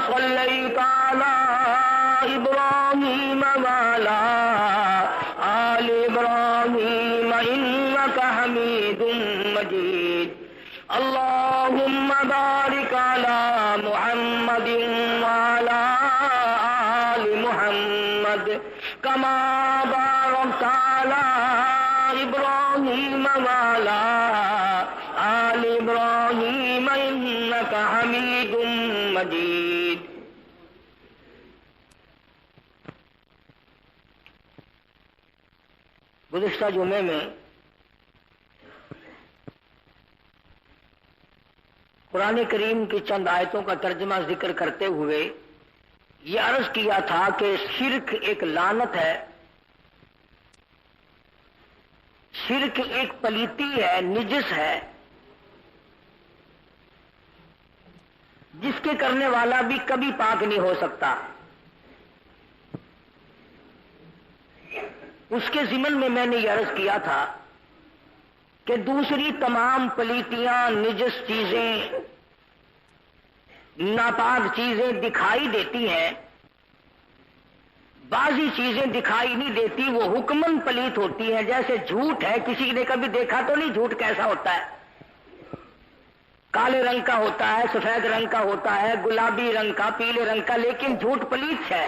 صليت على إبراهيم وعلى آل إبراهيم إنك حميد مجيد اللهم بارك على محمد وعلى آل محمد كما باركت على إبراهيم وعلى آل إبراهيم إنك حميد مجيد. گزشتہ جمعے میں قرآن کریم کی چند آیتوں کا ترجمہ ذکر کرتے ہوئے یہ عرض کیا تھا کہ شرک ایک لعنت ہے، شرک ایک پلیتی ہے، نجس ہے، جس کے کرنے والا بھی کبھی پاک نہیں ہو سکتا. اس کے ضمن میں نے یہ عرض کیا تھا کہ دوسری تمام پلیتیاں، نجس چیزیں، ناپاک چیزیں دکھائی دیتی ہیں، بعضی چیزیں دکھائی نہیں دیتی، وہ حکمن پلیت ہوتی ہیں. جیسے جھوٹ ہے، کسی نے کبھی دیکھا تو نہیں جھوٹ کیسا ہوتا ہے، کالے رنگ کا ہوتا ہے، سفید رنگ کا ہوتا ہے، گلابی رنگ کا، پیلے رنگ کا، لیکن جھوٹ پلیت ہے.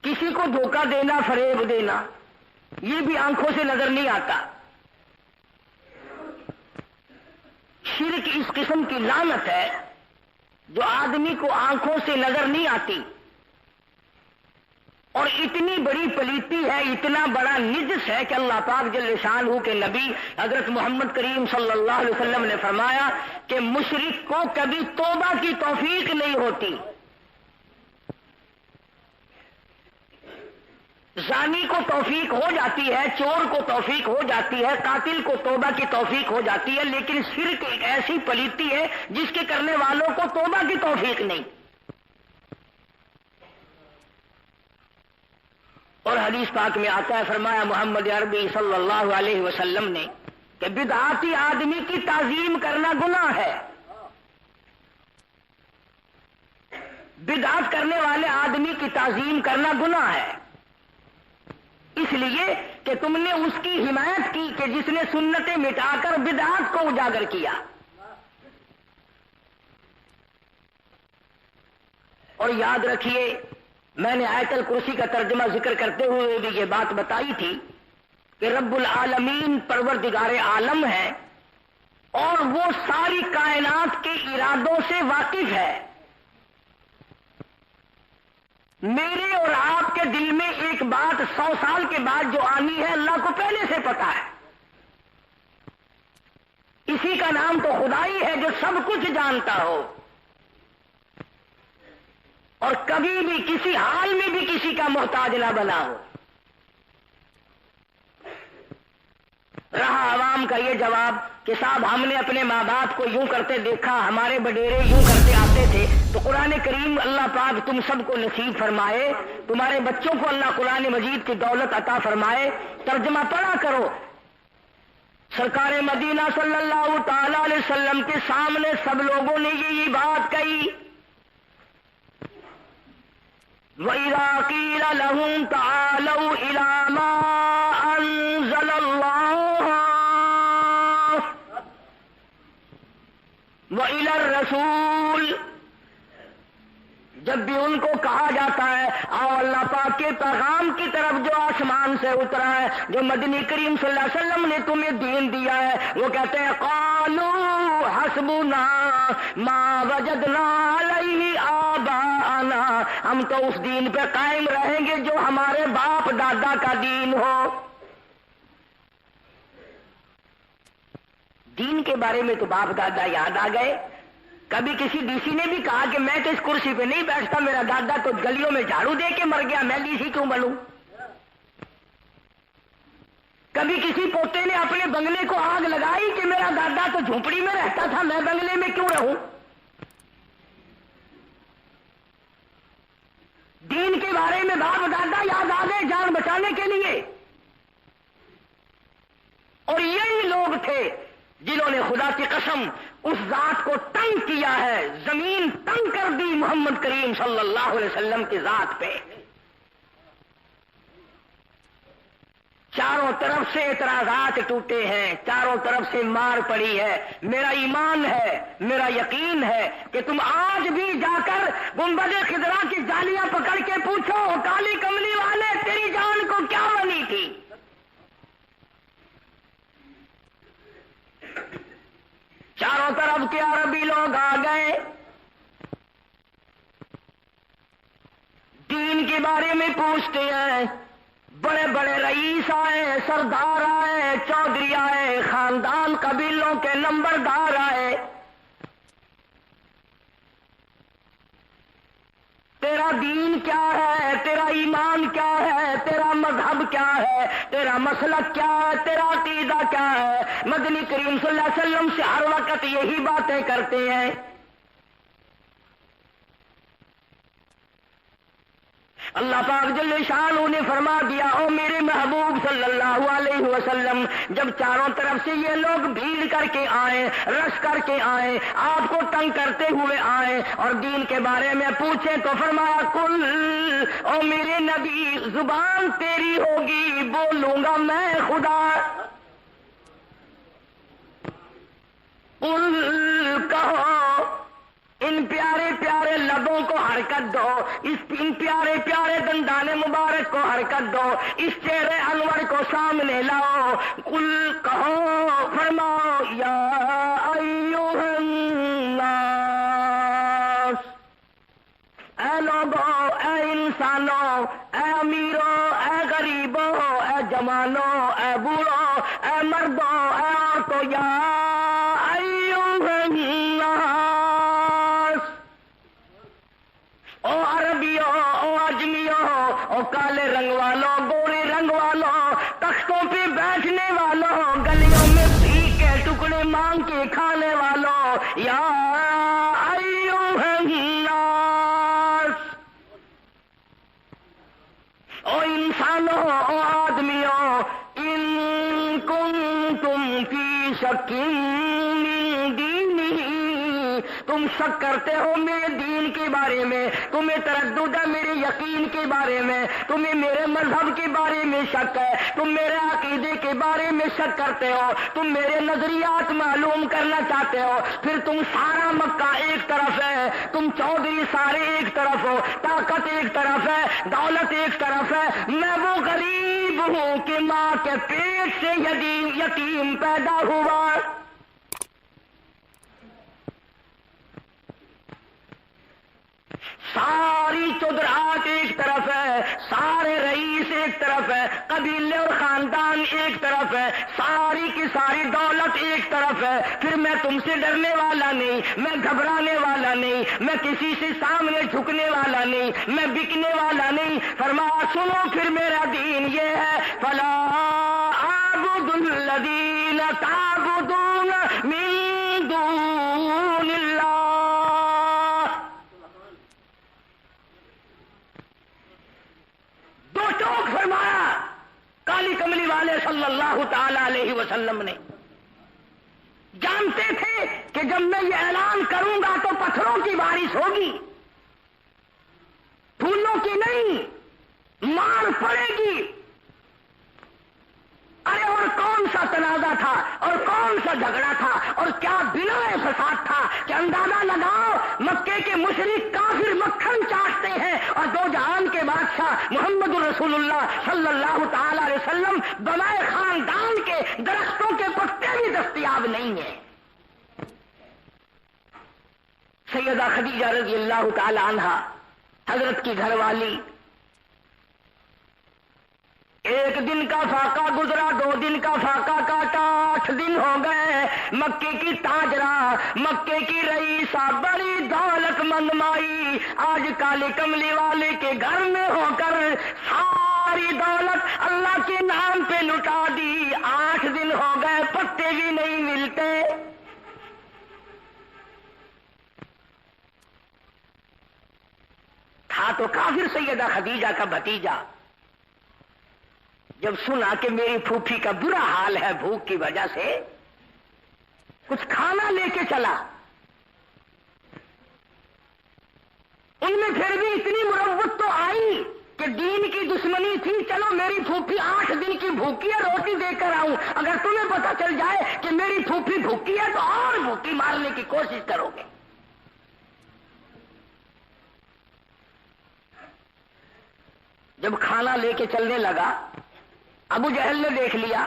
کسی کو دھوکہ دینا، فریب دینا، یہ بھی آنکھوں سے نظر نہیں آتا. شرک اس قسم کی لعنت ہے جو آدمی کو آنکھوں سے نظر نہیں آتی اور اتنی بڑی پلیتی ہے، اتنا بڑا نجس ہے کہ اللہ پاک جل شانہ کے نبی حضرت محمد کریم صلی اللہ علیہ وسلم نے فرمایا کہ مشرک کو کبھی توبہ کی توفیق نہیں ہوتی. زانی کو توفیق ہو جاتی ہے، چور کو توفیق ہو جاتی ہے، قاتل کو توبہ کی توفیق ہو جاتی ہے، لیکن شرک ایک ایسی پلیتی ہے جس کے کرنے والوں کو توبہ کی توفیق نہیں. اور حدیث پاک میں آتا ہے، فرمایا محمد عربی صلی اللہ علیہ وسلم نے کہ بدعاتی آدمی کی تعظیم کرنا گناہ ہے. بدعت کرنے والے آدمی کی تعظیم کرنا گناہ ہے، اس لیے کہ تم نے اس کی حمایت کی کہ جس نے سنتیں مٹا کر بدعات کو اجاگر کیا. اور یاد رکھیے، میں نے آیت الکرسی کا ترجمہ ذکر کرتے ہوئے بھی یہ بات بتائی تھی کہ رب العالمین پروردگار عالم ہے اور وہ ساری کائنات کے ارادوں سے واقف ہے. میرے اور آپ کے دل میں ایک بات 100 سال کے بعد جو آنی ہے اللہ کو پہلے سے پتا ہے. اسی کا نام تو خدائی ہے جو سب کچھ جانتا ہو اور کبھی بھی کسی حال میں بھی کسی کا محتاج نہ بنا ہو. رہا عوام کا یہ جواب کہ صاحب ہم نے اپنے ماں باپ کو یوں کرتے دیکھا، ہمارے بڈیرے یوں کرتے آتے تھے. تو قرآن کریم اللہ پاک تم سب کو نصیب فرمائے، تمہارے بچوں کو اللہ قرآن مجید کی دولت عطا فرمائے. ترجمہ پڑھا کرو. سرکار مدینہ صلی اللہ تعالی علیہ وسلم کے سامنے سب لوگوں نے یہی بات کہی، وَإِذَا قِيلَ لَهُمْ تَعَالَوْا إِلَى مَا أَنزَلَ اللَّهُ وَإِلَى الرَّسُولِ، جب بھی ان کو کہا جاتا ہے آؤ اللہ پاک کے پیغام کی طرف جو آسمان سے اترا ہے، جو مدنی کریم صلی اللہ علیہ وسلم نے تمہیں دین دیا ہے، وہ کہتے ہیں قالوا حسبنا ما وجدنا علیہ آباءنا، ہم تو اس دین پہ قائم رہیں گے جو ہمارے باپ دادا کا دین ہو. دین کے بارے میں تو باپ دادا یاد آ گئے. کبھی کسی ڈی سی نے بھی کہا کہ میں تو اس کرسی پہ نہیں بیٹھتا، میرا دادا تو گلیوں میں جھاڑو دے کے مر گیا، میں ڈی سی کیوں بنوں؟ کبھی کسی پوتے نے اپنے بنگلے کو آگ لگائی کہ میرا دادا تو جھونپڑی میں رہتا تھا، میں بنگلے میں کیوں رہوں؟ دین کے بارے میں باپ دادا یاد آ گئے جان بچانے کے لیے. اور یہی لوگ تھے جنہوں نے خدا کی قسم اس ذات کو تنگ کیا ہے، زمین تنگ کر دی محمد کریم صلی اللہ علیہ وسلم کی ذات پہ. چاروں طرف سے اعتراضات ٹوٹے ہیں، چاروں طرف سے مار پڑی ہے. میرا ایمان ہے، میرا یقین ہے کہ تم آج بھی جا کر گنبد خضرا کی جالیاں پکڑ کے پوچھو کالی کملی والے تیری جان کو کیا بنی تھی. چاروں طرف کے عربی لوگ آ گئے، دین کے بارے میں پوچھتے ہیں. بڑے بڑے رئیس آئے، سردار آئے، چودھری آئے، خاندان قبیلوں کے نمبردار آئے. تیرا دین کیا ہے، تیرا ایمان کیا ہے، تیرا مذہب کیا ہے، تیرا مسلک کیا ہے، تیرا عقیدہ کیا ہے. مدنی کریم صلی اللہ علیہ وسلم سے ہر وقت یہی باتیں کرتے ہیں. اللہ پاک جل شانہ نے فرما دیا، او میرے محبوب صلی اللہ علیہ وسلم، جب چاروں طرف سے یہ لوگ بھیڑ کر کے آئے، رش کر کے آئے، آپ کو تنگ کرتے ہوئے آئے اور دین کے بارے میں پوچھیں تو فرمایا کل، او میرے نبی زبان تیری ہوگی، بولوں گا میں خدا. قل کہو، ان پیارے پیارے لبوں کو حرکت دو، ان پیارے پیارے دندان مبارک کو حرکت دو، اس چہرے انور کو سامنے لاؤ. قل کہو، فرماؤ یا ایھا الناس، اے لوگوں، اے انسانوں، اے امیروں، اے غریبوں، اے جوانوں، اے بوڑھوں، اے مردوں، اے عورتوں، یا ایھا الناس، او عربیوں، او اجمیوں، او کالے رنگ والوں، گورے رنگ والوں، تختوں پہ بیٹھنے والوں، گلیوں میں بھیک کے ٹکڑے مانگ کے کھانے والوں، یا ایھا الناس، او انسانوں، او آدمیوں، ان کنتم فی شک من دینہ، تم شک کرتے ہو میرے دین کے بارے میں، تمہیں تردد ہے میرے یقین کے بارے میں، تمہیں میرے مذہب کے بارے میں شک ہے، تم میرے عقیدے کے بارے میں شک کرتے ہو، تم میرے نظریات معلوم کرنا چاہتے ہو، پھر تم سارا مکہ ایک طرف ہے، تم چودھری سارے ایک طرف ہو، طاقت ایک طرف ہے، دولت ایک طرف ہے، میں وہ غریب ہوں کہ ماں کے پیٹ سے یتیم پیدا ہوا. ساری چودرات ایک طرف ہے، سارے رئیس ایک طرف ہے، قبیلے اور خاندان ایک طرف ہے، ساری کی ساری دولت ایک طرف ہے. پھر میں تم سے ڈرنے والا نہیں، میں گھبرانے والا نہیں، میں کسی سے سامنے جھکنے والا نہیں، میں بکنے والا نہیں. فرمایا سنو پھر میرا دین یہ ہے، فلا اعبد الذین تعبدون من دون اللہ. دو ٹوک فرمایا کالی کملی والے صلی اللہ تعالی علیہ وسلم نے. جانتے تھے کہ جب میں یہ اعلان کروں گا تو پتھروں کی بارش ہوگی، پھولوں کی نہیں، مار پڑے گی. ارے اور کون سا تنازع تھا اور کون سا جھگڑا تھا اور کیا بنا فساد تھا کہ اندازہ لگاؤ مکے کے مشرک کافر مکھن چاٹتے ہیں اور دو جہان کے بادشاہ محمد رسول اللہ صلی اللہ تعالی علیہ وسلم بنائے خاندان کے درختوں کے پتے بھی دستیاب نہیں ہیں. سیدہ خدیجہ رضی اللہ تعالی عنہا حضرت کی گھر والی، ایک دن کا فاقہ گزرا، 2 دن کا فاقہ کاٹا، 8 دن ہو گئے. مکے کی تاجرہ، مکے کی رئیسہ، بڑی دولت مند مائی آج کالے کملی والے کے گھر میں ہو کر ساری دولت اللہ کے نام پہ لٹا دی. 8 دن ہو گئے، پتے بھی نہیں ملتے. تھا تو کافر سیدہ خدیجہ کا بھتیجا، جب سنا کہ میری پھوپھی کا برا حال ہے بھوک کی وجہ سے، कुछ खाना लेके चला, उनमें फिर भी इतनी मुरव्वत तो आई कि दीन की दुश्मनी थी, चलो मेरी फूफी 8 दिन की भूखी है, रोटी देकर आऊं, अगर तुम्हें पता चल जाए कि मेरी फूफी भूखी है तो और भूखी मारने की कोशिश करोगे। जब खाना लेके चलने लगा, अबू जहल ने देख लिया,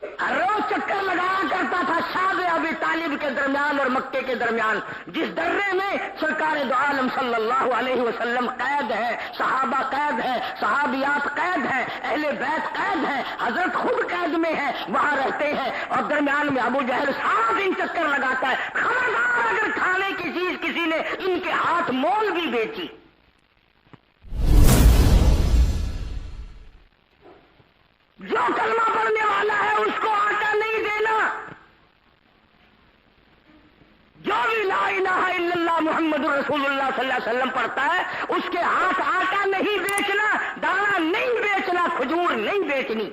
रोज चक्कर लगाया करता था शाद अबी तालिब के दरमियान और मक्के के दरमियान, जिस दर्रे में सरकार दो आलम सल्लल्लाहु अलैहि वसल्लम कैद है, सहाबा कैद है, सहाबियात कैद है, अहले बैत कैद है, हजरत खुद कैद में है, वहां रहते हैं, और दरमियान में अबू जहल सारा दिन चक्कर लगाता है। खबरदार अगर खाने की चीज किसी ने इनके हाथ मोल भी बेची, जो कलमा पढ़ने वाला है उसको आटा नहीं देना, जो भी ला इलाहा इल्लल्लाह मुहम्मदुर रसूलुल्लाह सल्लल्लाहु अलैहि वसल्लम पढ़ता है उसके हाथ आटा नहीं बेचना, दाना नहीं बेचना, खजूर नहीं बेचनी।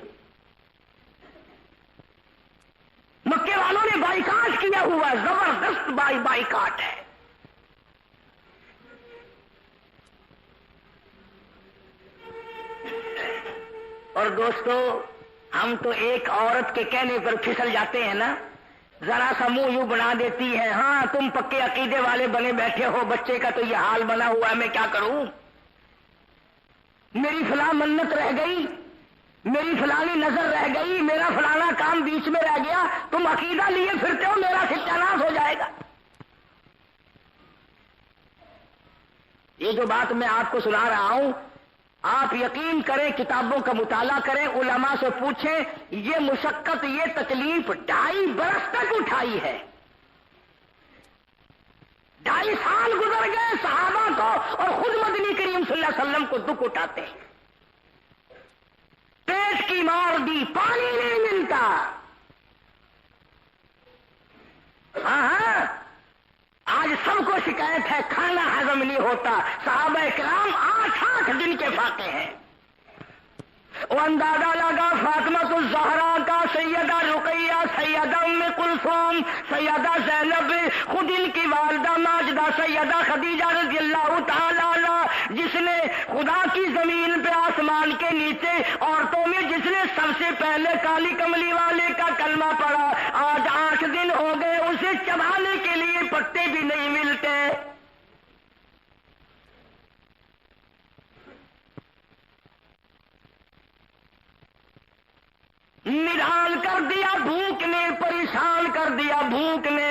मक्के वालों ने बाइकाट किया हुआ, जबरदस्त बाइकाट है। और दोस्तों, हम तो एक औरत के कहने पर फिसल जाते हैं ना, जरा सा मुंह यूं बना देती है, हाँ तुम पक्के अकीदे वाले बने बैठे हो, बच्चे का तो ये हाल बना हुआ है, मैं क्या करूं, मेरी फलां मन्नत रह गई, मेरी फलानी नजर रह गई, मेरा फलाना काम बीच में रह गया, तुम अकीदा लिए फिरते हो, मेरा सत्यानाश हो जाएगा। ये जो बात मैं आपको सुना रहा हूं, आप यकीन करें, किताबों का मुताला करें, उलमा से पूछें, ये मुशक्कत, ये तकलीफ 2.5 बरस तक उठाई है। 2.5 साल गुजर गए सहाबा को, और खुद मदनी करीम सल्लल्लाहु अलैहि वसल्लम को दुख उठाते हैं। पेट की मार दी, पानी नहीं मिलता। हाँ, आज सबको शिकायत है, खाना हजम नहीं होता। सहाबा किराम 8 दिन के फाके हैं। वो अंदाजा लगा फातिमा ज़हरा का, सैयदा रुकैया, सैयदा उम्मे कुलसूम, सैयदा ज़ैनब, खुद इनकी वालिदा माजिदा सैयदा खदीजा रज़ियल्लाहु ताला अन्हा, जिसने खुदा की जमीन पे आसमान के नीचे औरतों में जिसने सबसे पहले काली कमली वाले का कलमा पढ़ा, आज 8 दिन हो गए उसे चबाने के लिए पत्ते भी नहीं मिलते। निढाल कर दिया भूख ने, परेशान कर दिया भूख ने।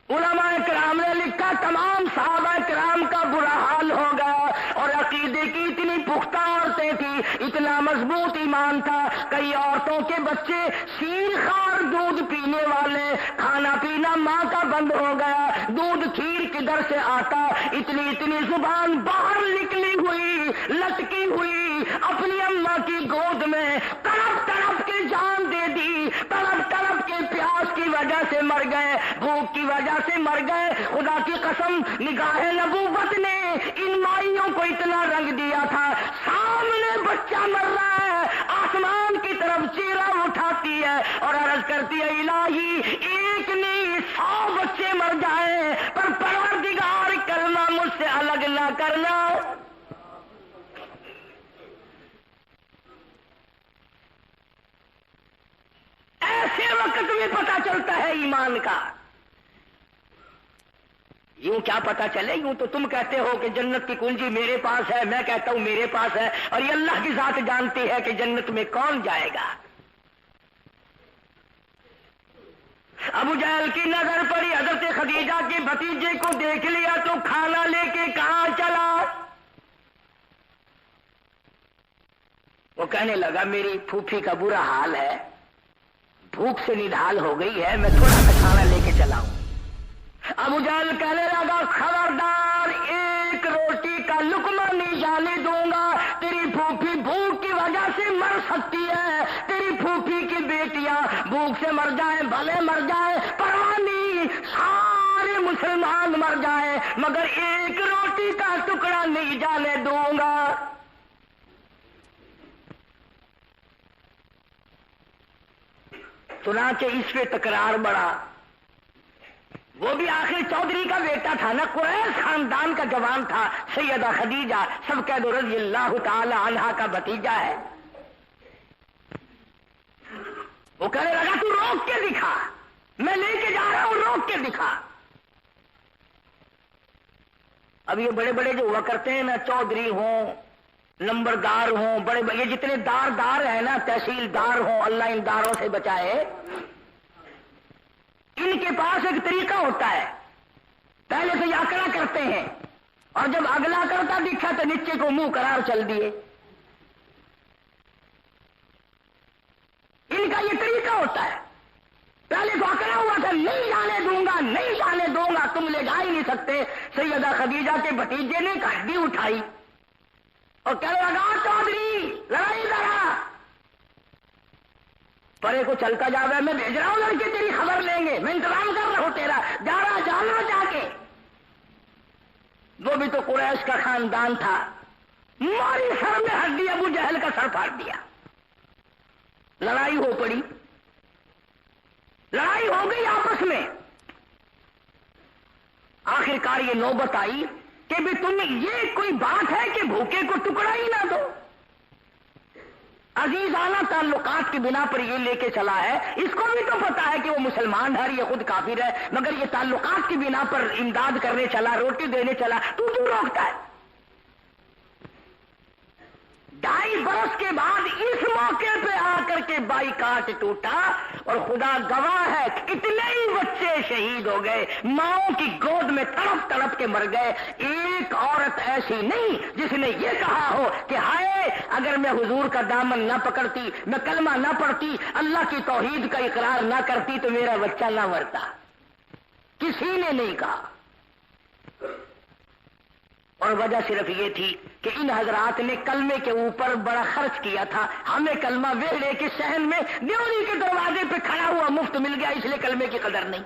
उलमा किराम ने लिखा, तमाम सहाबा किराम का बुरा हाल हो गया, और अकीदे की इतनी पुख्ता औरतें थी, इतना मजबूत ईमान था, कई औरतों के बच्चे शीरखार दूध पीने वाले, खाना पीना माँ का बंद हो गया, दूध खीर किधर से आता, इतनी इतनी जुबान बाहर निकली हुई, लटकी हुई, अपनी अम्मा की गोद में तड़प तड़प के जान दे दी, तड़प तड़प के प्यास की वजह से मर गए, भूख की वजह से मर गए। खुदा की कसम, निगाहे नबूवत ने इन माइयों को इतना रंग दिया था, सामने बच्चा मर रहा है, आसमान की तरफ चेहरा उठाती है और अर्ज करती है, इलाही एक नहीं 100 बच्चे मर जाए, पर परवरदिगार कलमा मुझसे अलग ना करना। ऐसे वक्त में पता चलता है ईमान का। यूं क्या पता चले, यूं तो तुम कहते हो कि जन्नत की कुंजी मेरे पास है, मैं कहता हूं मेरे पास है, और ये अल्लाह की जात जानती है कि जन्नत में कौन जाएगा। अबू जहल की नजर पड़ी, हजरत खदीजा के भतीजे को देख लिया तो खाना लेके कहां चला। वो कहने लगा, मेरी फूफी का बुरा हाल है, भूख से निढाल हो गई है, मैं थोड़ा सा खाना लेके चला हूं। अबू जहल कहने लगा, खबरदार, एक रोटी का लुकमा नहीं जाने दूंगा, तेरी फूफी भूख की वजह से मर सकती है, तेरी फूफी की बेटियां भूख से मर जाए, भले मर जाए, परवाह नहीं, सारे मुसलमान मर जाए, मगर एक रोटी का टुकड़ा नहीं जाने दूंगा। चुनाचे इस पे तकरार बढ़ा। वो भी आखिर चौधरी का बेटा था ना, कुरैश खानदान का जवान था, सैयदा खदीजा सब कह दो रज़ी अल्लाह ताला अन्हा का भतीजा है। वो कहने लगा तू रोक के दिखा, मैं लेके जा रहा हूं, रोक के दिखा। अब ये बड़े बड़े जो हुआ करते हैं ना, चौधरी हों, नंबरदार हों, बड़े ये जितने दार है ना, तहसीलदार हों, अल्लाह इन दारों से बचाए, इनके पास एक तरीका होता है। पहले से आंकड़ा करते हैं और जब अगला करता दिखा तो नीचे को मुंह करार चल दिए। इनका ये तरीका होता है। पहले तो आंकड़ा हुआ था, नहीं जाने दूंगा, नहीं जाने दूंगा, तुम ले जा ही नहीं सकते। सैयदा खदीजा के भतीजे ने एक हड्डी उठाई और कहने लगा चौधरी लड़ाई लड़ा, परे को चलता जावे, मैं भेज रहा हूं लड़के तेरी खबर लेंगे, मैं इंतजाम कर रहा हूं तेरा, जा रहा जानो जाके। वो भी तो कुरैश का खानदान था, मारी सर में हड्डी, अबू जहल का सर फाड़ दिया। लड़ाई हो पड़ी, लड़ाई हो गई आपस में। आखिरकार ये नौबत आई कि भी तुम ये कोई बात है कि भूखे को टुकड़ा ही ना दो। अजीजाना ताल्लुकात की बिना पर ये लेके चला है, इसको भी तो पता है कि वो मुसलमान है, ये खुद काफिर है, मगर ये ताल्लुकात की बिना पर इमदाद करने चला, रोटी देने चला, तू क्यों रोकता है? 2.5 बरस के बाद इस मौके पे आकर के बाईकाट टूटा और खुदा गवाह है कितने ही बच्चे शहीद हो गए, माओं की गोद में तड़प तड़प के मर गए। एक औरत ऐसी नहीं जिसने ये कहा हो कि हाय अगर मैं हुजूर का दामन ना पकड़ती, मैं कलमा ना पढ़ती, अल्लाह की तौहीद का इकरार ना करती तो मेरा बच्चा ना मरता। किसी ने नहीं कहा। और वजह सिर्फ ये थी कि इन हजरात ने कलमे के ऊपर बड़ा खर्च किया था। हमें कलमा वेले के शहर में ड्योरी के दरवाजे पे खड़ा हुआ मुफ्त मिल गया, इसलिए कलमे की कदर नहीं।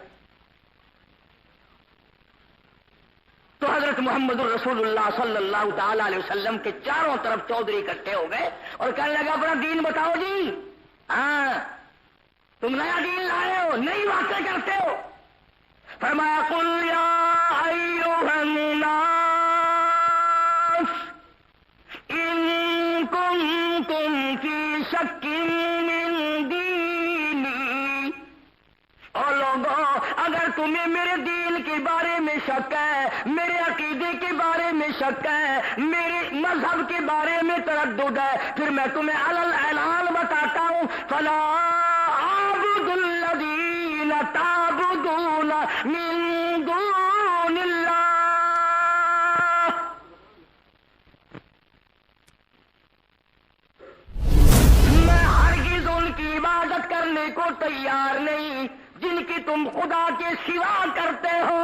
तो हजरत मोहम्मद रसूलुल्लाह सल्लल्लाहु ताला अलैहि वसल्लम के चारों तरफ चौधरी इकट्ठे हो गए और कहने लगा अपना दीन बताओ जी। हाँ तुम नया दीन लाए हो, नई बातें करते हो। फरमाया कुल या अय्युहन नास इन कुंतुम फी शक्किन मिन दीनी, और लोगों अगर तुम्हें मेरे दीन के बारे में शक है, मेरे अकीदे के बारे में शक है, मेरे मजहब के बारे में तरद्दुद है, फिर मैं तुम्हें अलल ऐलान बताता हूं। फला आबुदुल लदीन ताबुदून मिन दूनिल्लाह, मैं हरगिज़ उनकी इबादत करने को तैयार नहीं जिनकी तुम खुदा के सिवा करते हो।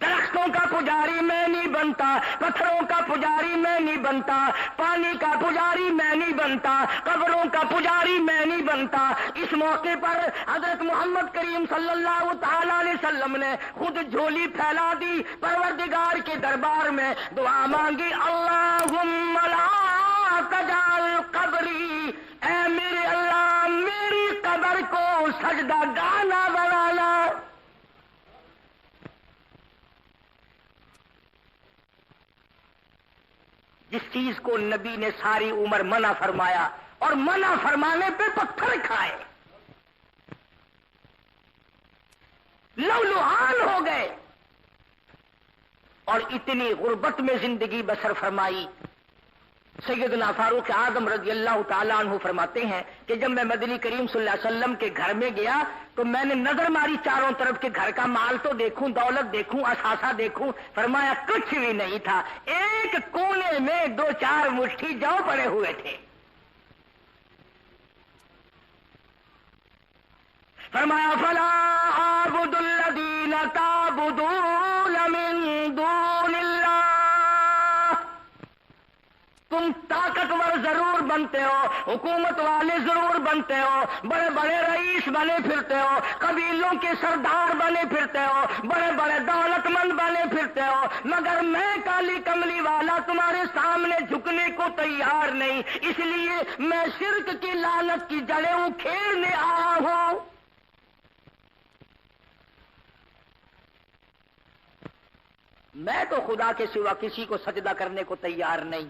दरख्तों का पुजारी मैं नहीं बनता, पत्थरों का पुजारी मैं नहीं बनता, पानी का पुजारी मैं नहीं बनता, कब्रों का पुजारी मैं नहीं बनता। इस मौके पर हजरत मोहम्मद करीम सल्लल्लाहु ताला अलैहि वसल्लम ने खुद झोली फैला दी, परवरदिगार के दरबार में दुआ मांगी, अल्लाहुम्मा ला तजाल कब्री, ऐ मेरे अल्लाह मेरी कब्र को सजदा गाना बनाना। जिस चीज को नबी ने सारी उम्र मना फरमाया और मना फरमाने पे पत्थर खाए, लौलुहान हो गए और इतनी गुर्बत में जिंदगी बसर फरमाई। सैयदना फारूक आजम रज़ी अल्लाह ताला अन्हु फरमाते हैं कि जब मैं मदनी करीम सल्लल्लाहु अलैहि वसल्लम के घर में गया तो मैंने नजर मारी चारों तरफ के घर का माल तो देखूं, दौलत देखूं, असासा देखूं, फरमाया कुछ भी नहीं था। एक कोने में 2-4 मुट्ठी जौ पड़े हुए थे। फरमाया फला आबुदुल लदीन ताबुदून मिन दूनिल्लाह, तुम ताकतवर जरूर बनते हो, हुकूमत वाले जरूर बनते हो, बड़े बड़े रईस बने फिरते हो, कबीलों के सरदार बने फिरते हो, बड़े बड़े दौलतमंद बने फिरते سکتے ہو، مگر میں کالی کملی والا تمہارے سامنے جھکنے کو تیار نہیں، اس لیے میں شرک کی لعنت کی جڑیں اکھیڑنے آیا ہوں۔ میں تو خدا کے سوا کسی کو سجدہ کرنے کو تیار نہیں۔